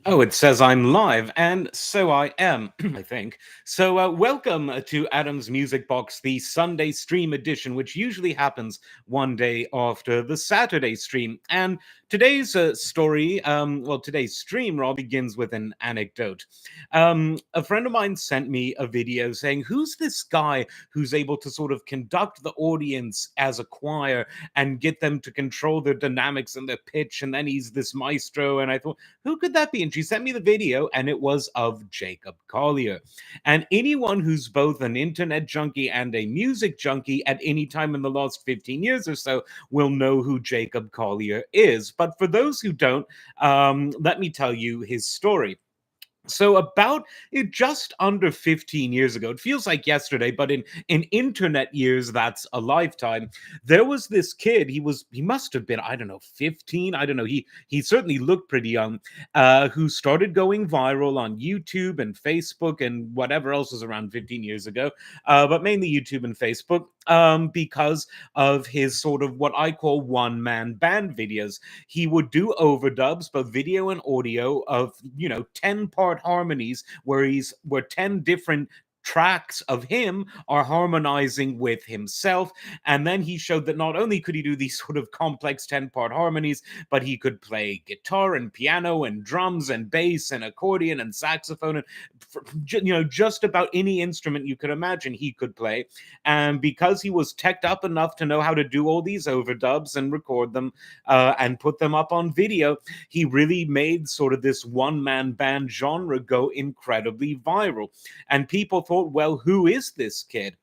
Oh, it says I'm live, and so I am, I think. So, welcome to Adam's Music Box, the Sunday stream edition, which usually happens one day after the Saturday stream. And today's today's stream, Rob, begins with an anecdote. A friend of mine sent me a video saying, "Who's this guy who's able to sort of conduct the audience as a choir and get them to control their dynamics and their pitch? And then he's this maestro." And I thought, who could that be? And she sent me the video, and it was of Jacob Collier. And anyone who's both an internet junkie and a music junkie at any time in the last 15 years or so will know who Jacob Collier is. But for those who don't, let me tell you his story. So about just under 15 years ago, it feels like yesterday, but in internet years, that's a lifetime. There was this kid. He must have been, I don't know, 15. I don't know. He certainly looked pretty young. Who started going viral on YouTube and Facebook and whatever else was around 15 years ago, but mainly YouTube and Facebook. Because of his sort of what I call one man band videos. He would do overdubs, both video and audio, of 10-part harmonies where 10 different tracks of him are harmonizing with himself. And then he showed that not only could he do these sort of complex 10-part harmonies, but he could play guitar and piano and drums and bass and accordion and saxophone and just about any instrument you could imagine he could play. And because he was teched up enough to know how to do all these overdubs and record them and put them up on video, he really made sort of this one-man band genre go incredibly viral. And people thought, well, who is this kid?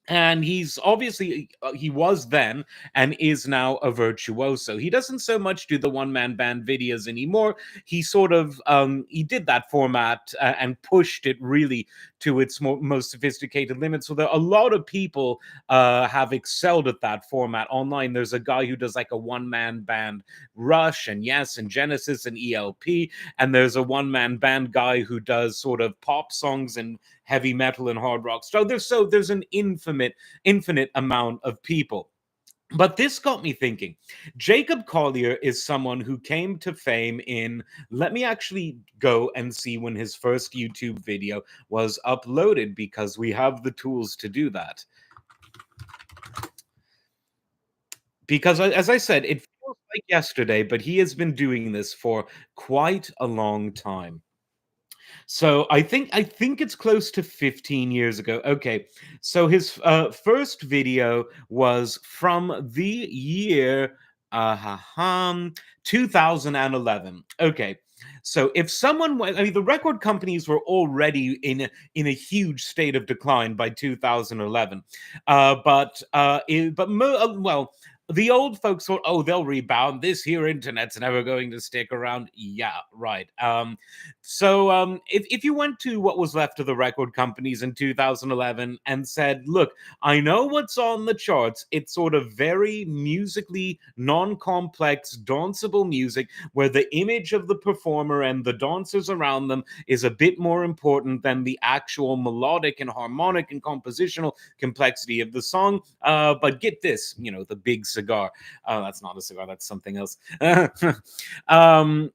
And he's obviously he was then and is now a virtuoso. He doesn't so much do the one man band videos anymore. He sort of he did that format and pushed it really to its most sophisticated limits. So there are a lot of people have excelled at that format online. There's a guy who does like a one man band, Rush and Yes and Genesis and ELP, and there's a one man band guy who does sort of pop songs and heavy metal and hard rock. So there's an infinite amount of people. But this got me thinking. Jacob Collier is someone who came to fame in, let me actually go and see when his first YouTube video was uploaded, because we have the tools to do that. Because as I said, it feels like yesterday, but he has been doing this for quite a long time. So I think it's close to 15 years ago. Okay. So his first video was from the year 2011. Okay. So if I mean, the record companies were already in a huge state of decline by 2011, well, the old folks thought, oh, they'll rebound. This here internet's never going to stick around. Yeah, right. If you went to what was left of the record companies in 2011 and said, look, I know what's on the charts. It's sort of very musically non-complex, danceable music where the image of the performer and the dancers around them is a bit more important than the actual melodic and harmonic and compositional complexity of the song. But get this, the big cigar. That's not a cigar, that's something else. um,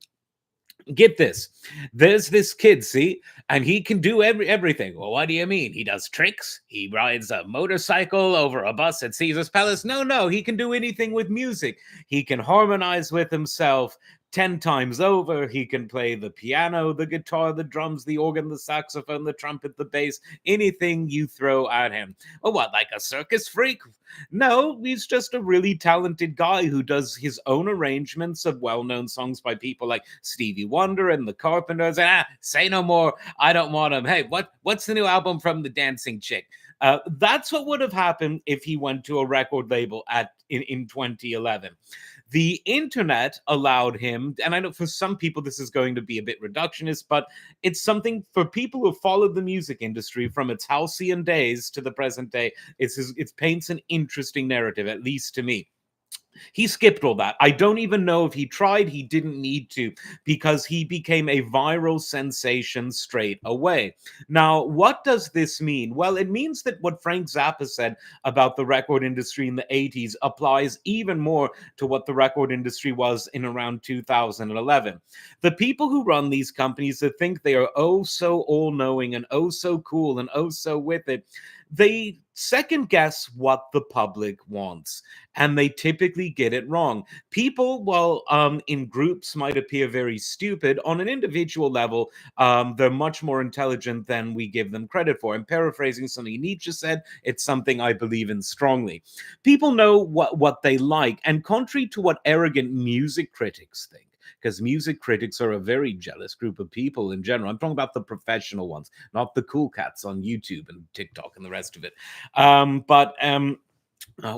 get this. There's this kid, see, and he can do everything. Well, what do you mean? He does tricks? He rides a motorcycle over a bus at Caesar's Palace? No, he can do anything with music. He can harmonize with himself 10 times over. He can play the piano, the guitar, the drums, the organ, the saxophone, the trumpet, the bass, anything you throw at him. Well, what, like a circus freak? No, he's just a really talented guy who does his own arrangements of well-known songs by people like Stevie Wonder and the Carpenters. And say no more. I don't want him. Hey, what's the new album from the Dancing Chick? That's what would have happened if he went to a record label in 2011. The internet allowed him, and I know for some people this is going to be a bit reductionist, but it's something for people who followed the music industry from its halcyon days to the present day. It paints an interesting narrative, at least to me. He skipped all that. I don't even know if he tried. He didn't need to, because he became a viral sensation straight away. Now, what does this mean? Well, it means that what Frank Zappa said about the record industry in the 80s applies even more to what the record industry was in around 2011. The people who run these companies that think they are oh so all knowing and oh so cool and oh so with it, they second guess what the public wants, and they typically get it wrong. People, while in groups might appear very stupid, on an individual level, they're much more intelligent than we give them credit for. I'm paraphrasing something Nietzsche said. It's something I believe in strongly. People know what they like, and contrary to what arrogant music critics think, because music critics are a very jealous group of people in general. I'm talking about the professional ones, not the cool cats on YouTube and TikTok and the rest of it. But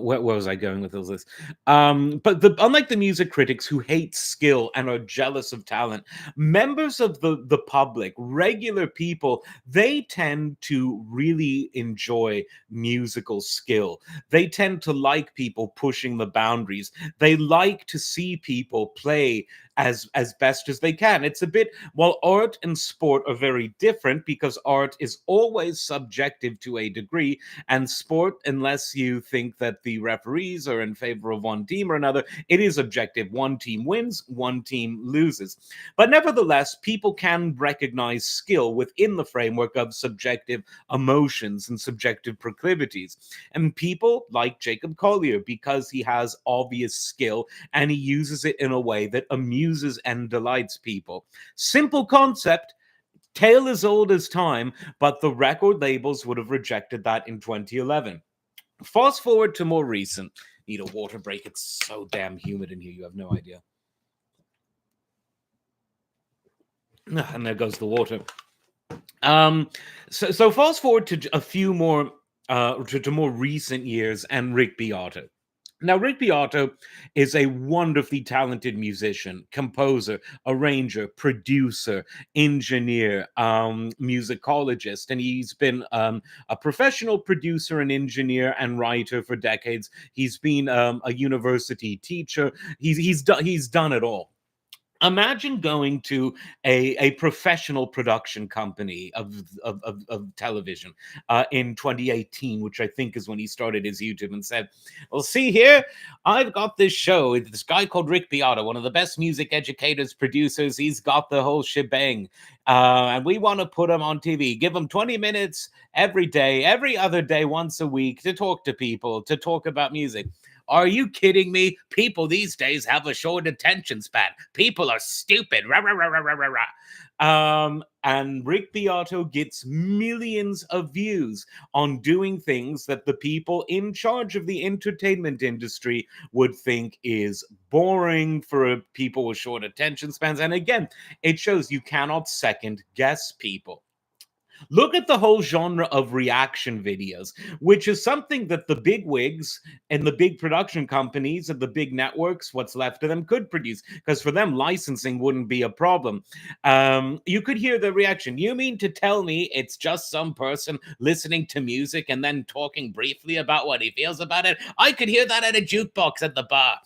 where was I going with all this? Unlike the music critics who hate skill and are jealous of talent, members of the public, regular people, they tend to really enjoy musical skill. They tend to like people pushing the boundaries. They like to see people play as best as they can. It's a bit, while art and sport are very different, because art is always subjective to a degree, and sport, unless you think that the referees are in favor of one team or another, it is objective. One team wins, one team loses. But nevertheless, people can recognize skill within the framework of subjective emotions and subjective proclivities. And people like Jacob Collier, because he has obvious skill and he uses it in a way that amuses and delights people. Simple concept, tale as old as time, but the record labels would have rejected that in 2011. Fast forward to more recent. Need a water break. It's so damn humid in here. You have no idea. And there goes the water. So fast forward to a few more, to more recent years, and Rick Beato. Now, Rick Beato is a wonderfully talented musician, composer, arranger, producer, engineer, musicologist, and he's been a professional producer and engineer and writer for decades. He's been a university teacher. He's done it all. Imagine going to a professional production company of television in 2018, which I think is when he started his YouTube, and said, well, see here, I've got this show. It's this guy called Rick Beato, one of the best music educators, producers. He's got the whole shebang. And we want to put him on TV. Give him 20 minutes every day, every other day, once a week, to talk to people, to talk about music. Are you kidding me? People these days have a short attention span. People are stupid. Rah, rah, rah, rah, rah, rah, rah. And Rick Beato gets millions of views on doing things that the people in charge of the entertainment industry would think is boring for people with short attention spans. And again, it shows you cannot second guess people. Look at the whole genre of reaction videos, which is something that the big wigs and the big production companies and the big networks, what's left of them, could produce, because for them, licensing wouldn't be a problem. You could hear the reaction. You mean to tell me it's just some person listening to music and then talking briefly about what he feels about it? I could hear that at a jukebox at the bar.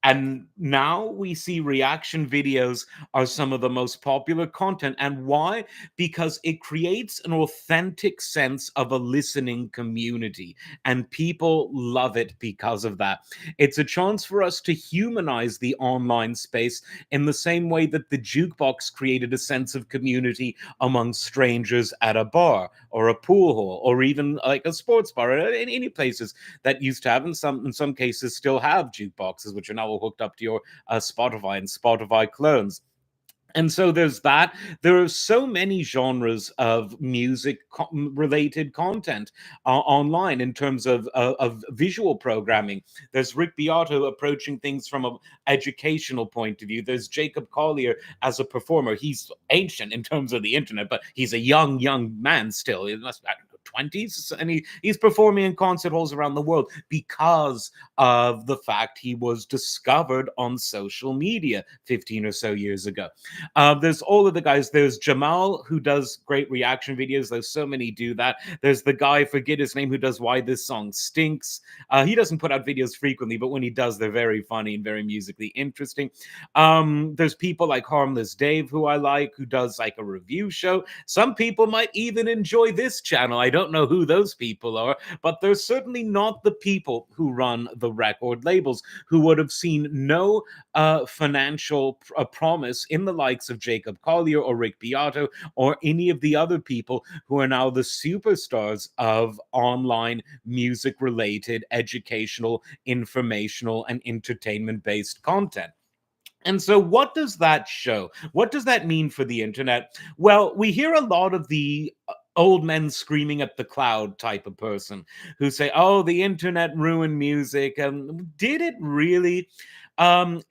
And now we see reaction videos are some of the most popular content. And why? Because it creates an authentic sense of a listening community, and people love it because of that. It's a chance for us to humanize the online space in the same way that the jukebox created a sense of community among strangers at a bar or a pool hall or even like a sports bar, or in any places that used to have, in some cases still have jukeboxes, which are now all hooked up to your Spotify and Spotify clones. And so there's that. There are so many genres of music related content online in terms of visual programming. There's Rick Beato approaching things from an educational point of view. There's Jacob Collier as a performer. He's ancient in terms of the internet, but he's a young man still. He must 20s, and he's performing in concert halls around the world because of the fact he was discovered on social media 15 or so years ago. There's all of the guys. There's Jamal, who does great reaction videos. There's so many do that. There's the guy, forget his name, who does Why This Song Stinks. He doesn't put out videos frequently, but when he does, they're very funny and very musically interesting. There's people like Harmless Dave, who I like, who does like a review show. Some people might even enjoy this channel. I don't know who those people are, but they're certainly not the people who run the record labels, who would have seen no financial promise in the likes of Jacob Collier or Rick Beato or any of the other people who are now the superstars of online music related educational, informational, and entertainment based content. And so, what does that show? What does that mean for the internet? Well, we hear a lot of the old men screaming at the cloud type of person who say, oh, the internet ruined music. Did it really? Um,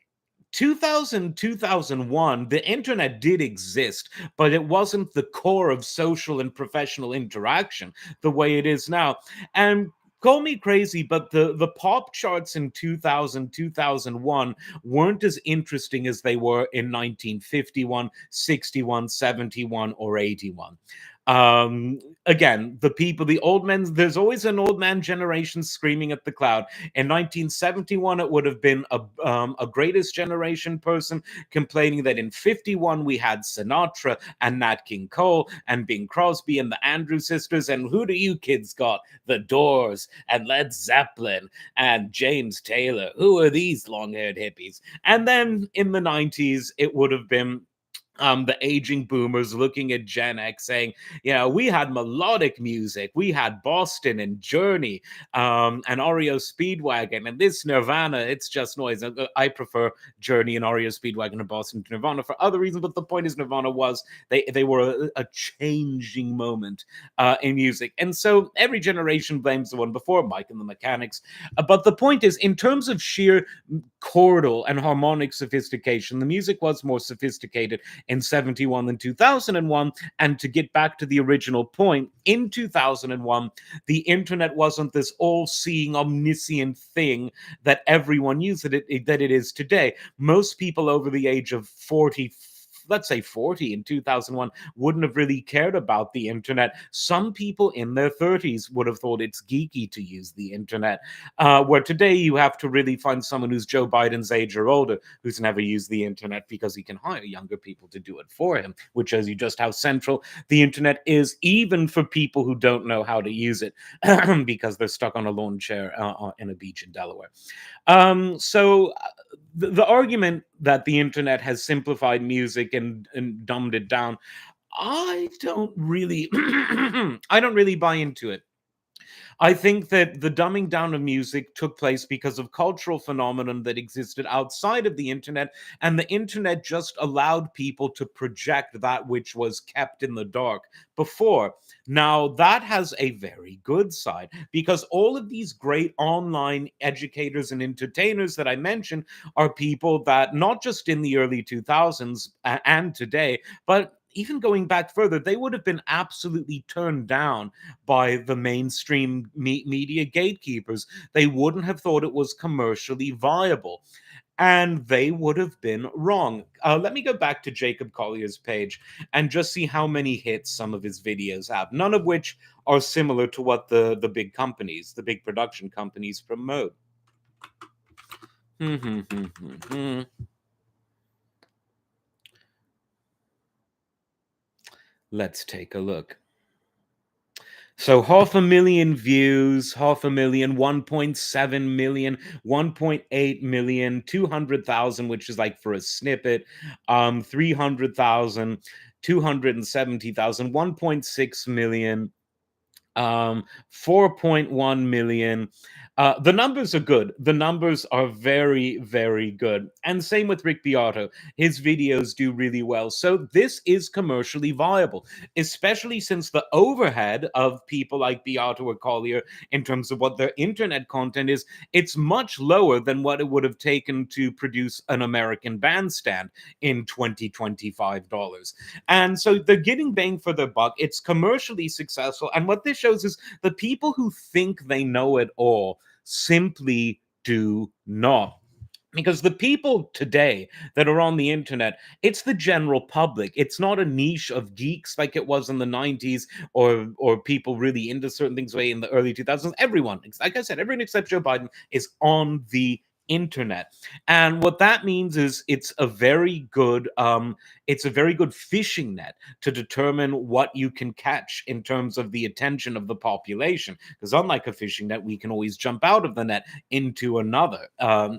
2000, 2001, the internet did exist, but it wasn't the core of social and professional interaction the way it is now. And call me crazy, but the pop charts in 2000, 2001 weren't as interesting as they were in 1951, 61, 71, or 81. Um, Again, the people, the old men, there's always an old man generation screaming at the cloud. In 1971, it would have been a greatest generation person complaining that in 51 we had Sinatra and Nat King Cole and Bing Crosby and the Andrew sisters. And who do you kids got? The Doors and Led Zeppelin and James Taylor. Who are these long haired hippies? And then in the 90s, it would have been the aging boomers looking at Gen X saying, you know, we had melodic music, we had Boston and Journey, and REO Speedwagon, and this Nirvana, it's just noise. I prefer Journey and REO Speedwagon and Boston to Nirvana for other reasons, but the point is Nirvana was, they were a changing moment in music. And so every generation blames the one before, Mike and the Mechanics. But the point is, in terms of sheer chordal and harmonic sophistication, the music was more sophisticated in 71 and 2001. And to get back to the original point, in 2001, the internet wasn't this all-seeing, omniscient thing that everyone used that it is today. Most people over the age of 40, let's say 40 in 2001, wouldn't have really cared about the internet. Some people in their 30s would have thought it's geeky to use the internet, where today you have to really find someone who's Joe Biden's age or older who's never used the internet, because he can hire younger people to do it for him, which shows you just how central the internet is, even for people who don't know how to use it because they're stuck on a lawn chair in a beach in Delaware. So the argument that the internet has simplified music and dumbed it down, I don't really I don't really buy into it. I think that the dumbing down of music took place because of cultural phenomenon that existed outside of the internet, and the internet just allowed people to project that which was kept in the dark before. Now, that has a very good side, because all of these great online educators and entertainers that I mentioned are people that, not just in the early 2000s and today, but even going back further, they would have been absolutely turned down by the mainstream media gatekeepers. They wouldn't have thought it was commercially viable. And they would have been wrong. Let me go back to Jacob Collier's page and just see how many hits some of his videos have, none of which are similar to what the big companies, the big production companies promote. Let's take a look. So 500,000 views, 500,000, 1.7 million, 1.8 million, 200,000, which is like for a snippet, 300,000, 270,000, 1.6 million, 4.1 million. The numbers are good. The numbers are very, very good. And same with Rick Beato. His videos do really well. So this is commercially viable, especially since the overhead of people like Beato or Collier in terms of what their internet content is, it's much lower than what it would have taken to produce an American Bandstand in 2025 dollars. And so they're getting bang for their buck. It's commercially successful. And what this shows is the people who think they know it all simply do not. Because the people today that are on the internet, it's the general public. It's not a niche of geeks like it was in the 90s, or people really into certain things way in the early 2000s. Everyone, like I said, everyone except Joe Biden is on the internet. And what that means is it's a very good fishing net to determine what you can catch in terms of the attention of the population. Because unlike a fishing net, we can always jump out of the net into another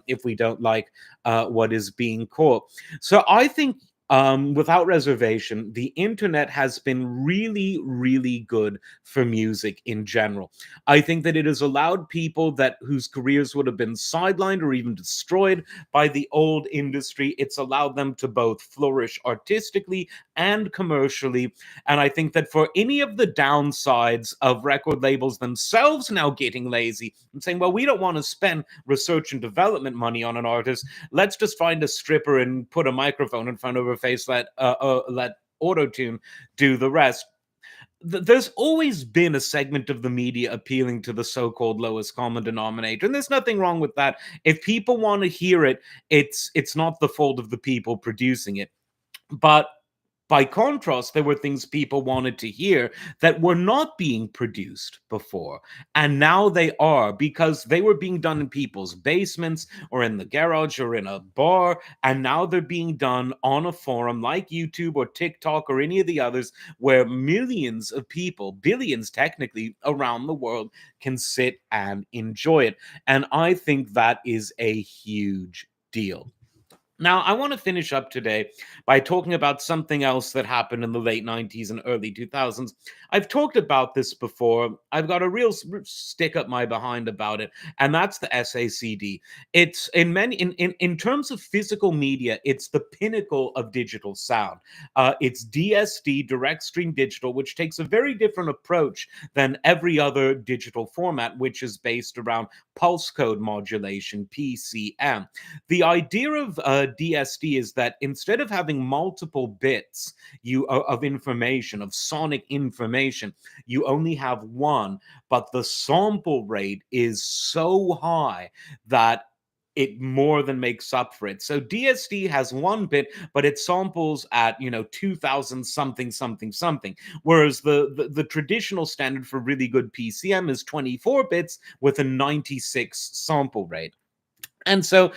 if we don't like what is being caught. So I think, without reservation, the internet has been really, really good for music in general. I think that it has allowed people that whose careers would have been sidelined or even destroyed by the old industry. It's allowed them to both flourish artistically and commercially. And I think that for any of the downsides of record labels themselves now getting lazy and saying, well, we don't want to spend research and development money on an artist, let's just find a stripper and put a microphone in front of her face, let auto-tune do the rest. There's always been a segment of the media appealing to the so-called lowest common denominator, and there's nothing wrong with that. If people want to hear it, it's not the fault of the people producing it. But by contrast, there were things people wanted to hear that were not being produced before. And now they are, because they were being done in people's basements or in the garage or in a bar. And now they're being done on a forum like YouTube or TikTok or any of the others, where millions of people, billions technically, around the world can sit and enjoy it. And I think that is a huge deal. Now, I want to finish up today by talking about something else that happened in the late 90s and early 2000s. I've talked about this before. I've got a real stick up my behind about it, and that's the SACD. It's in terms of physical media, it's the pinnacle of digital sound. It's DSD, direct stream digital, which takes a very different approach than every other digital format, which is based around pulse code modulation, PCM. The idea of DSD is that instead of having multiple bits of information, of sonic information, you only have one, but the sample rate is so high that it more than makes up for it. So DSD has one bit, but it samples at 2000 something something something, whereas the traditional standard for really good PCM is 24 bits with a 96 sample rate. And so,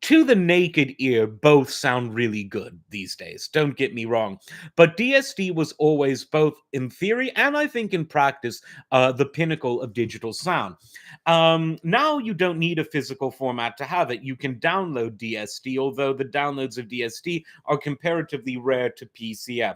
to the naked ear, both sound really good these days. Don't get me wrong. But DSD was always, both in theory and I think in practice, the pinnacle of digital sound. Now you don't need a physical format to have it. You can download DSD, although the downloads of DSD are comparatively rare to PCM.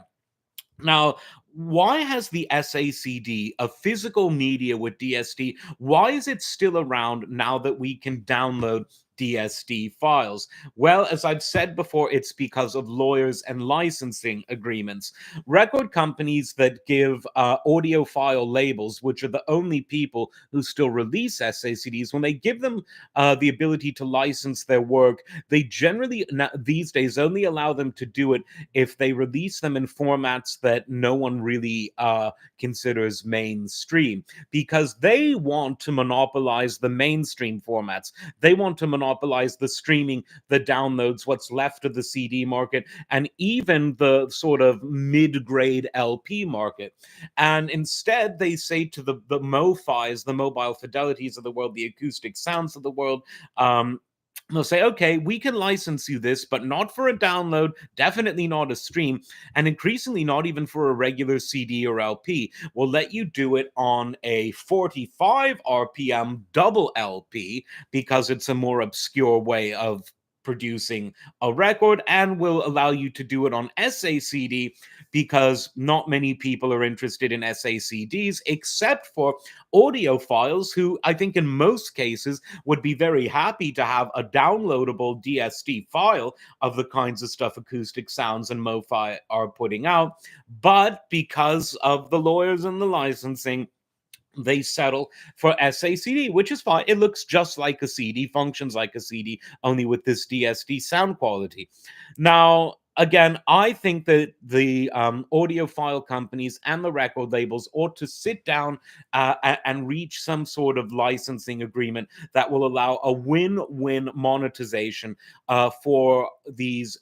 Now, why has the SACD, a physical media with DSD, why is it still around now that we can download DSD files? Well, as I've said before, it's because of lawyers and licensing agreements. Record companies that give audiophile labels, which are the only people who still release SACDs, when they give them the ability to license their work, they generally these days only allow them to do it if they release them in formats that no one really considers mainstream, because they want to monopolize the mainstream formats. They want to monopolize the streaming, the downloads, what's left of the CD market, and even the sort of mid-grade LP market. And instead, they say to the MoFis, the mobile fidelities of the world, the acoustic sounds of the world, they'll say, okay, we can license you this, but not for a download, definitely not a stream, and increasingly not even for a regular CD or LP. We'll let you do it on a 45 RPM double LP because it's a more obscure way of producing a record, and will allow you to do it on SACD because not many people are interested in SACDs except for audiophiles who I think in most cases would be very happy to have a downloadable DSD file of the kinds of stuff Acoustic Sounds and MoFi are putting out. But because of the lawyers and the licensing, they settle for SACD, which is fine. It looks just like a CD, functions like a CD, only with this DSD sound quality. Now, again, I think that the audiophile companies and the record labels ought to sit down and reach some sort of licensing agreement that will allow a win-win monetization for these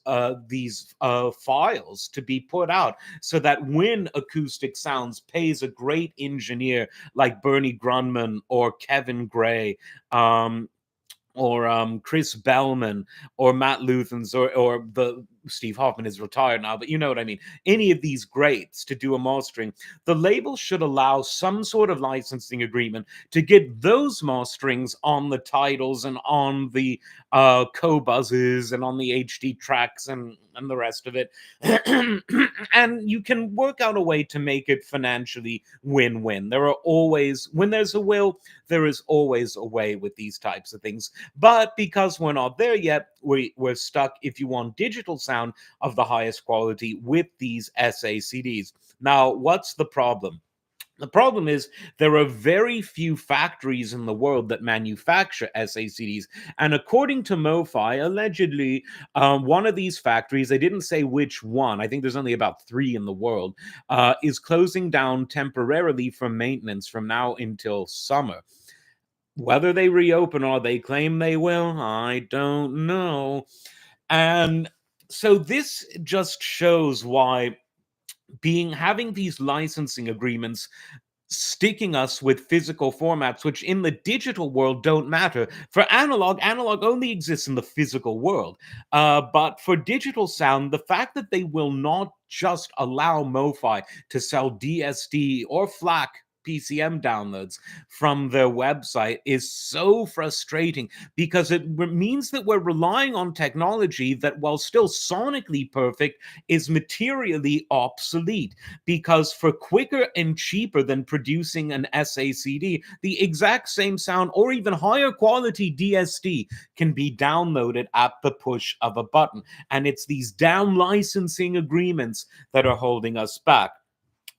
files to be put out, so that when Acoustic Sounds pays a great engineer like Bernie Grunman or Kevin Gray, or Chris Bellman or Matt Luthens or the Steve Hoffman is retired now, but you know what I mean. Any of these greats to do a mastering, the label should allow some sort of licensing agreement to get those masterings on the titles and on the co-buzzes and on the HD tracks and the rest of it. And you can work out a way to make it financially win-win. There are always, when there's a will, there is always a way with these types of things. But because we're not there yet, we're stuck, if you want digital sound of the highest quality, with these SACDs. Now, what's the problem? The problem is there are very few factories in the world that manufacture SACDs. And according to MoFi, allegedly, one of these factories, they didn't say which one, I think there's only about 3 in the world, is closing down temporarily for maintenance from now until summer. Whether they reopen or they claim they will, I don't know. And so this just shows why having these licensing agreements sticking us with physical formats, which in the digital world don't matter. For analog only exists in the physical world. But for digital sound, the fact that they will not just allow MoFi to sell DSD or FLAC PCM downloads from their website is so frustrating, because it means that we're relying on technology that, while still sonically perfect, is materially obsolete. Because for quicker and cheaper than producing an SACD, the exact same sound or even higher quality DSD can be downloaded at the push of a button. And it's these damn licensing agreements that are holding us back.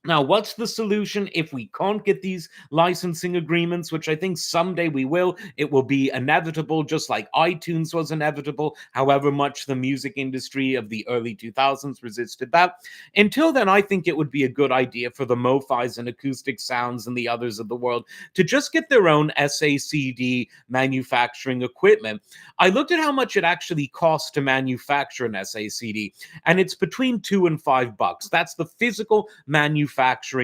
Now, what's the solution if we can't get these licensing agreements, which I think someday we will? It will be inevitable, just like iTunes was inevitable, however much the music industry of the early 2000s resisted that. Until then, I think it would be a good idea for the MoFis and Acoustic Sounds and the others of the world to just get their own SACD manufacturing equipment. I looked at how much it actually costs to manufacture an SACD, and it's between $2 and $5. That's the physical manufacturing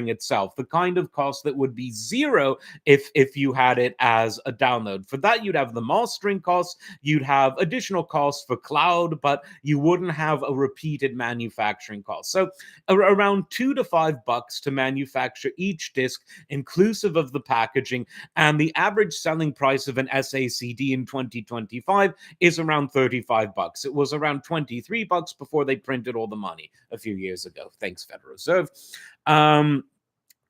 itself, the kind of cost that would be zero if you had it as a download. For that, you'd have the mastering costs, you'd have additional costs for cloud, but you wouldn't have a repeated manufacturing cost. So around $2 to $5 to manufacture each disc, inclusive of the packaging, and the average selling price of an SACD in 2025 is around $35. It was around $23 before they printed all the money a few years ago. Thanks, Federal Reserve.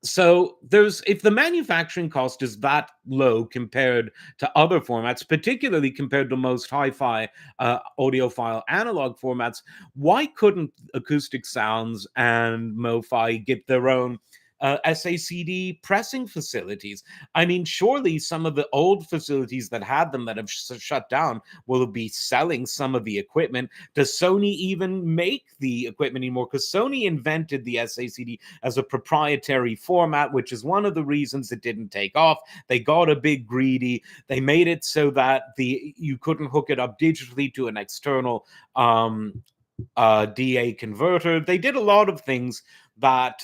So if the manufacturing cost is that low compared to other formats, particularly compared to most hi-fi audiophile analog formats, why couldn't Acoustic Sounds and MoFi get their own SACD pressing facilities? I mean, surely some of the old facilities that had them that have shut down will be selling some of the equipment. Does Sony even make the equipment anymore? Because Sony invented the SACD as a proprietary format, which is one of the reasons it didn't take off. They got a bit greedy. They made it so that you couldn't hook it up digitally to an external DA converter. They did a lot of things that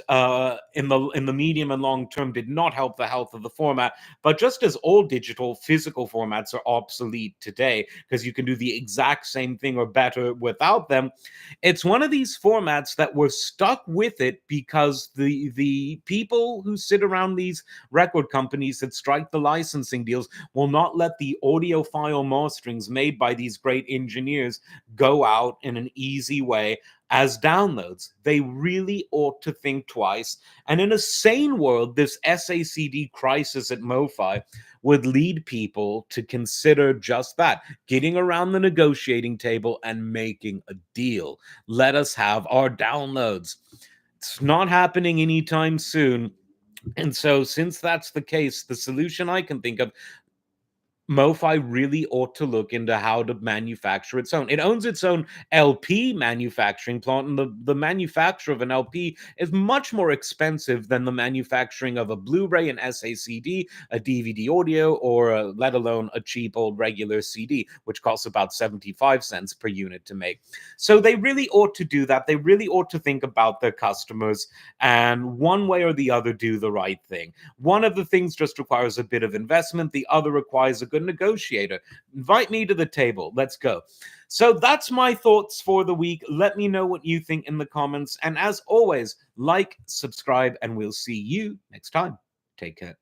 in the medium and long term did not help the health of the format. But just as all digital physical formats are obsolete today because you can do the exact same thing or better without them, it's one of these formats that we're stuck with it because the people who sit around these record companies that strike the licensing deals will not let the audiophile masterings made by these great engineers go out in an easy way as downloads. They really ought to think twice. And in a sane world, this SACD crisis at MoFi would lead people to consider just that, getting around the negotiating table and making a deal. Let us have our downloads. It's not happening anytime soon. And so, since that's the case, the solution I can think of, MoFi really ought to look into how to manufacture its own. It owns its own LP manufacturing plant, and the manufacture of an LP is much more expensive than the manufacturing of a Blu-ray, an SACD, a DVD audio, or let alone a cheap old regular CD, which costs about 75 cents per unit to make. So they really ought to do that. They really ought to think about their customers and one way or the other do the right thing. One of the things just requires a bit of investment, the other requires a good negotiator. Invite me to the table. Let's go. So that's my thoughts for the week. Let me know what you think in the comments. And as always, like, subscribe, and we'll see you next time. Take care.